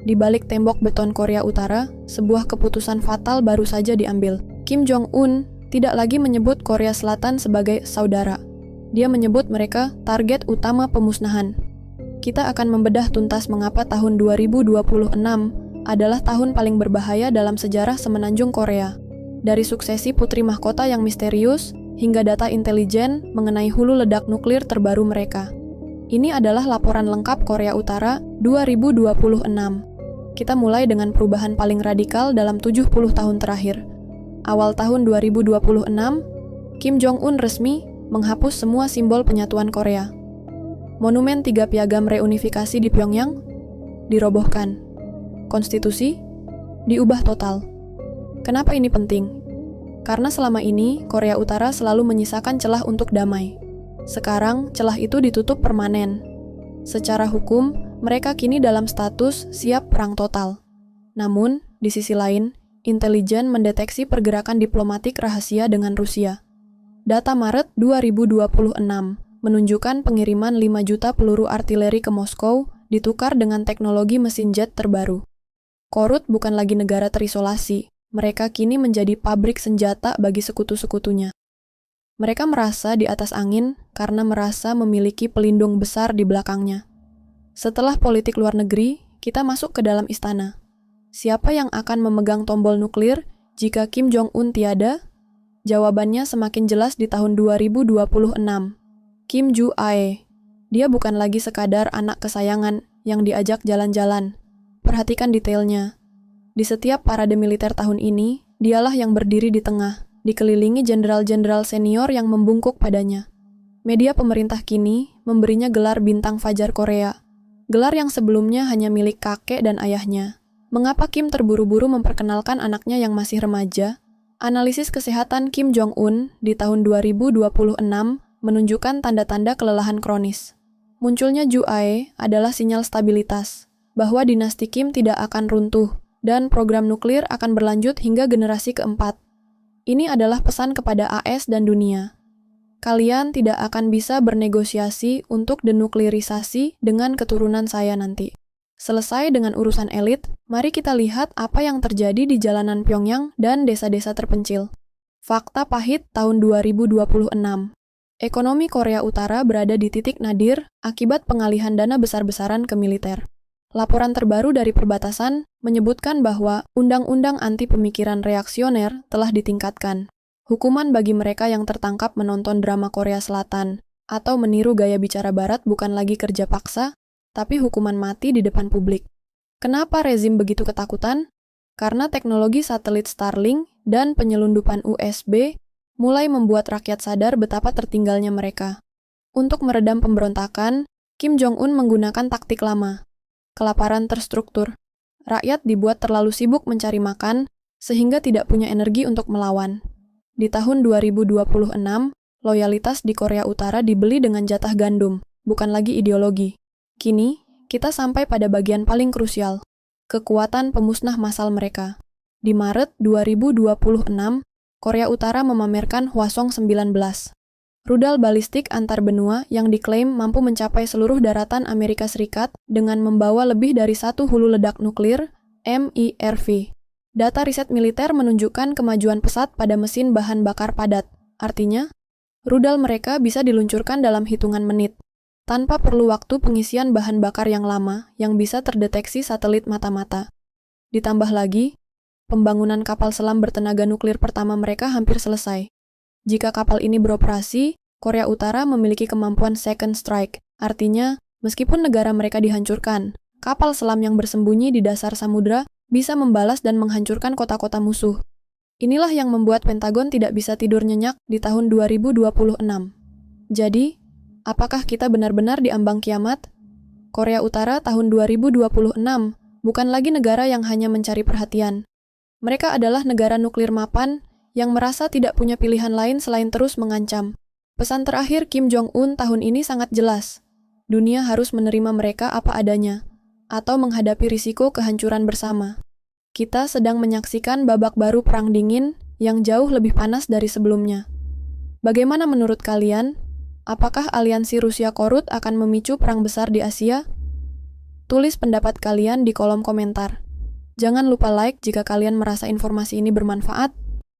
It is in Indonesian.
Di balik tembok beton Korea Utara, sebuah keputusan fatal baru saja diambil. Kim Jong-un tidak lagi menyebut Korea Selatan sebagai saudara. Dia menyebut mereka target utama pemusnahan. Kita akan membedah tuntas mengapa tahun 2026 adalah tahun paling berbahaya dalam sejarah semenanjung Korea. Dari suksesi putri mahkota yang misterius, hingga data intelijen mengenai hulu ledak nuklir terbaru mereka. Ini adalah laporan lengkap Korea Utara 2026. Kita mulai dengan perubahan paling radikal dalam 70 tahun terakhir. Awal tahun 2026, Kim Jong-un resmi menghapus semua simbol penyatuan Korea. Monumen 3 piagam reunifikasi di Pyongyang dirobohkan. Konstitusi diubah total. Kenapa ini penting? Karena selama ini Korea Utara selalu menyisakan celah untuk damai. Sekarang celah itu ditutup permanen. Secara hukum, mereka kini dalam status siap perang total. Namun, di sisi lain, intelijen mendeteksi pergerakan diplomatik rahasia dengan Rusia. Data Maret 2026 menunjukkan pengiriman 5 juta peluru artileri ke Moskow ditukar dengan teknologi mesin jet terbaru. Korut bukan lagi negara terisolasi, mereka kini menjadi pabrik senjata bagi sekutu-sekutunya. Mereka merasa di atas angin karena merasa memiliki pelindung besar di belakangnya. Setelah politik luar negeri, kita masuk ke dalam istana. Siapa yang akan memegang tombol nuklir jika Kim Jong-un tiada? Jawabannya semakin jelas di tahun 2026. Kim Ju-ae. Dia bukan lagi sekadar anak kesayangan yang diajak jalan-jalan. Perhatikan detailnya. Di setiap parade militer tahun ini, dialah yang berdiri di tengah, dikelilingi jenderal-jenderal senior yang membungkuk padanya. Media pemerintah kini memberinya gelar Bintang Fajar Korea. Gelar yang sebelumnya hanya milik kakek dan ayahnya. Mengapa Kim terburu-buru memperkenalkan anaknya yang masih remaja? Analisis kesehatan Kim Jong-un di tahun 2026 menunjukkan tanda-tanda kelelahan kronis. Munculnya Ju-ae adalah sinyal stabilitas, bahwa dinasti Kim tidak akan runtuh, dan program nuklir akan berlanjut hingga generasi keempat. Ini adalah pesan kepada AS dan dunia. Kalian tidak akan bisa bernegosiasi untuk denuklirisasi dengan keturunan saya nanti. Selesai dengan urusan elit, mari kita lihat apa yang terjadi di jalanan Pyongyang dan desa-desa terpencil. Fakta pahit tahun 2026. Ekonomi Korea Utara berada di titik nadir akibat pengalihan dana besar-besaran ke militer. Laporan terbaru dari perbatasan menyebutkan bahwa undang-undang anti pemikiran reaksioner telah ditingkatkan. Hukuman bagi mereka yang tertangkap menonton drama Korea Selatan atau meniru gaya bicara Barat bukan lagi kerja paksa, tapi hukuman mati di depan publik. Kenapa rezim begitu ketakutan? Karena teknologi satelit Starlink dan penyelundupan USB mulai membuat rakyat sadar betapa tertinggalnya mereka. Untuk meredam pemberontakan, Kim Jong-un menggunakan taktik lama. Kelaparan terstruktur. Rakyat dibuat terlalu sibuk mencari makan, sehingga tidak punya energi untuk melawan. Di tahun 2026, loyalitas di Korea Utara dibeli dengan jatah gandum, bukan lagi ideologi. Kini, kita sampai pada bagian paling krusial, kekuatan pemusnah massal mereka. Di Maret 2026, Korea Utara memamerkan Hwasong-19, rudal balistik antar benua yang diklaim mampu mencapai seluruh daratan Amerika Serikat dengan membawa lebih dari 1 hulu ledak nuklir, MIRV. Data riset militer menunjukkan kemajuan pesat pada mesin bahan bakar padat. Artinya, rudal mereka bisa diluncurkan dalam hitungan menit, tanpa perlu waktu pengisian bahan bakar yang lama yang bisa terdeteksi satelit mata-mata. Ditambah lagi, pembangunan kapal selam bertenaga nuklir pertama mereka hampir selesai. Jika kapal ini beroperasi, Korea Utara memiliki kemampuan second strike. Artinya, meskipun negara mereka dihancurkan, kapal selam yang bersembunyi di dasar samudra bisa membalas dan menghancurkan kota-kota musuh. Inilah yang membuat Pentagon tidak bisa tidur nyenyak di tahun 2026. Jadi, apakah kita benar-benar diambang kiamat? Korea Utara tahun 2026 bukan lagi negara yang hanya mencari perhatian. Mereka adalah negara nuklir mapan yang merasa tidak punya pilihan lain selain terus mengancam. Pesan terakhir Kim Jong-un tahun ini sangat jelas. Dunia harus menerima mereka apa adanya, atau menghadapi risiko kehancuran bersama. Kita sedang menyaksikan babak baru perang dingin yang jauh lebih panas dari sebelumnya. Bagaimana menurut kalian? Apakah aliansi Rusia-Korut akan memicu perang besar di Asia? Tulis pendapat kalian di kolom komentar. Jangan lupa like jika kalian merasa informasi ini bermanfaat,